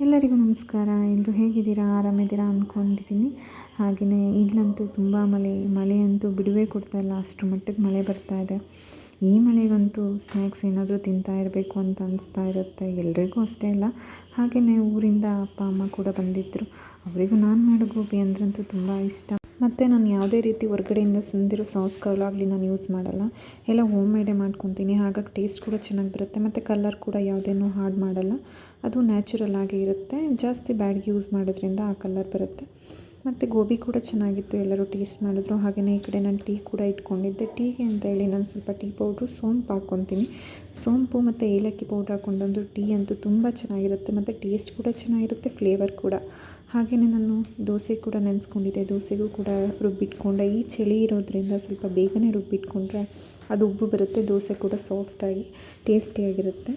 ಎಲ್ಲರಿಗೂ ನಮಸ್ಕಾರ. ಎಲ್ಲರೂ ಹೇಗಿದ್ದೀರಾ? ಆರಾಮಿದ್ದೀರಾ ಅಂದ್ಕೊಂಡಿದ್ದೀನಿ. ಹಾಗೆಯೇ ಇಲ್ಲಂತೂ ತುಂಬ ಮಳೆ ಅಂತೂ ಬಿಡುವೇ ಕೊಡ್ತಾಯಿಲ್ಲ, ಅಷ್ಟು ಮಟ್ಟಿಗೆ ಮಳೆ ಬರ್ತಾ ಇದೆ. ಈ ಮಳೆಗಂತೂ ಸ್ನ್ಯಾಕ್ಸ್ ಏನಾದರೂ ತಿಂತಾ ಇರಬೇಕು ಅಂತ ಅನಿಸ್ತಾ ಇರುತ್ತೆ, ಎಲ್ರಿಗೂ ಅಷ್ಟೇ ಅಲ್ಲ. ಹಾಗೆಯೇ ಊರಿಂದ ಅಪ್ಪ ಅಮ್ಮ ಕೂಡ ಬಂದಿದ್ದರು. ಅವರಿಗೂ ನಾನು ಮಾಡೋ ಗೋಬಿ ಅಂದ್ರಂತೂ ತುಂಬ ಇಷ್ಟ. ಮತ್ತು ನಾನು ಯಾವುದೇ ರೀತಿ ಹೊರ್ಗಡೆಯಿಂದ ತಂದಿರೋ ಸಾಸ್ಗಳಾಗಲಿ ನಾನು ಯೂಸ್ ಮಾಡಲ್ಲ, ಎಲ್ಲ ಹೋಮ್ ಮೇಡೇ ಮಾಡ್ಕೊತೀನಿ. ಹಾಗಾಗಿ ಟೇಸ್ಟ್ ಕೂಡ ಚೆನ್ನಾಗಿ ಬರುತ್ತೆ ಮತ್ತು ಕಲರ್ ಕೂಡ ಯಾವುದೇನೂ ಹಾಳು ಮಾಡಲ್ಲ, ಅದು ನ್ಯಾಚುರಲ್ ಆಗೇ ಇರುತ್ತೆ. ಜಾಸ್ತಿ ಬ್ಯಾಡ್ಗೆ ಯೂಸ್ ಮಾಡೋದ್ರಿಂದ ಆ ಕಲರ್ ಬರುತ್ತೆ. ಮತ್ತು ಗೋಬಿ ಕೂಡ ಚೆನ್ನಾಗಿತ್ತು, ಎಲ್ಲರೂ ಟೇಸ್ಟ್ ಮಾಡಿದ್ರು. ಹಾಗೆಯೇ ಈ ಕಡೆ ನಾನು ಟೀ ಕೂಡ ಇಟ್ಕೊಂಡಿದ್ದೆ. ಟೀಗೆ ಅಂತ ಹೇಳಿ ನಾನು ಸ್ವಲ್ಪ ಟೀ ಪೌಡ್ರು, ಸೋಂಪು ಹಾಕ್ಕೊತೀನಿ. ಸೋಂಪು ಮತ್ತು ಏಲಕ್ಕಿ ಪೌಡ್ರ್ ಹಾಕ್ಕೊಂಡೊಂದು ಟೀ ಅಂತೂ ತುಂಬ ಚೆನ್ನಾಗಿರುತ್ತೆ ಮತ್ತು ಟೇಸ್ಟ್ ಕೂಡ ಚೆನ್ನಾಗಿರುತ್ತೆ, ಫ್ಲೇವರ್ ಕೂಡ. ಹಾಗೆಯೇ ನಾನು ದೋಸೆ ಕೂಡ ನೆನೆಸ್ಕೊಂಡಿದ್ದೆ, ದೋಸೆಗೂ ಕೂಡ ರುಬ್ಬಿಟ್ಕೊಂಡೆ. ಈ ಚಳಿ ಇರೋದ್ರಿಂದ ಸ್ವಲ್ಪ ಬೇಗನೆ ರುಬ್ಬಿಟ್ಕೊಂಡ್ರೆ ಅದು ಉಬ್ಬು ಬರುತ್ತೆ, ದೋಸೆ ಕೂಡ ಸಾಫ್ಟಾಗಿ ಟೇಸ್ಟಿಯಾಗಿರುತ್ತೆ.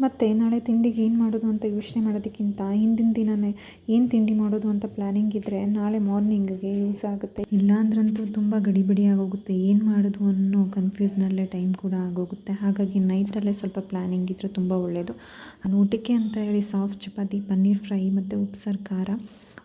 ಮತ್ತು ನಾಳೆ ತಿಂಡಿಗೆ ಏನು ಮಾಡೋದು ಅಂತ ಯೋಚನೆ ಮಾಡೋದಕ್ಕಿಂತ ಹಿಂದಿನ ದಿನವೇ ಏನು ತಿಂಡಿ ಮಾಡೋದು ಅಂತ ಪ್ಲ್ಯಾನಿಂಗ್ ಇದ್ದರೆ ನಾಳೆ ಮಾರ್ನಿಂಗಿಗೆ ಯೂಸ್ ಆಗುತ್ತೆ. ಇಲ್ಲಾಂದ್ರಂತೂ ತುಂಬ ಗಡಿಬಿಡಿ ಆಗೋಗುತ್ತೆ, ಏನು ಮಾಡೋದು ಅನ್ನೋ ಕನ್ಫ್ಯೂಸ್ನಲ್ಲೇ ಟೈಮ್ ಕೂಡ ಆಗೋಗುತ್ತೆ. ಹಾಗಾಗಿ ನೈಟಲ್ಲೇ ಸ್ವಲ್ಪ ಪ್ಲ್ಯಾನಿಂಗ್ ಇದ್ದರೆ ತುಂಬ ಒಳ್ಳೆಯದು. ಊಟಕ್ಕೆ ಅಂತ ಹೇಳಿ ಸಾಫ್ಟ್ ಚಪಾತಿ, ಪನ್ನೀರ್ ಫ್ರೈ ಮತ್ತು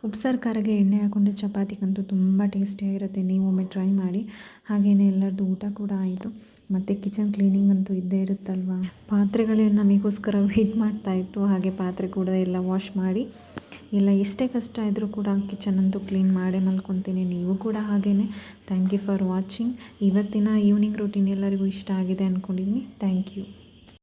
ಉಪ್ಸಾರು ಖಾರಗೆ ಎಣ್ಣೆ ಹಾಕ್ಕೊಂಡು ಚಪಾತಿಗಂತೂ ತುಂಬ ಟೇಸ್ಟಿಯಾಗಿರುತ್ತೆ. ನೀವು ಒಮ್ಮೆ ಟ್ರೈ ಮಾಡಿ. ಹಾಗೆಯೇ ಎಲ್ಲರದ್ದು ಊಟ ಕೂಡ ಆಯಿತು. ಮತ್ತು ಕಿಚನ್ ಕ್ಲೀನಿಂಗ್ ಅಂತೂ ಇದ್ದೇ ಇರುತ್ತಲ್ವ. ಪಾತ್ರೆಗಳೇ ನಮಗೋಸ್ಕರ ವೆಯ್ಟ್ ಮಾಡ್ತಾಯಿತ್ತು. ಹಾಗೆ ಪಾತ್ರೆ ಕೂಡ ಎಲ್ಲ ವಾಶ್ ಮಾಡಿ, ಎಲ್ಲ ಎಷ್ಟೇ ಕಷ್ಟ ಇದ್ದರೂ ಕೂಡ ಕಿಚನ್ ಅಂತೂ ಕ್ಲೀನ್ ಮಾಡೇ ಮಲ್ಕೊತೀನಿ. ನೀವು ಕೂಡ ಹಾಗೆಯೇ. Thank you for watching. ಇವತ್ತಿನ ಈವ್ನಿಂಗ್ ರೂಟೀನ್ ಎಲ್ಲರಿಗೂ ಇಷ್ಟ ಆಗಿದೆ ಅಂದ್ಕೊಂಡಿದ್ದೀನಿ. Thank you.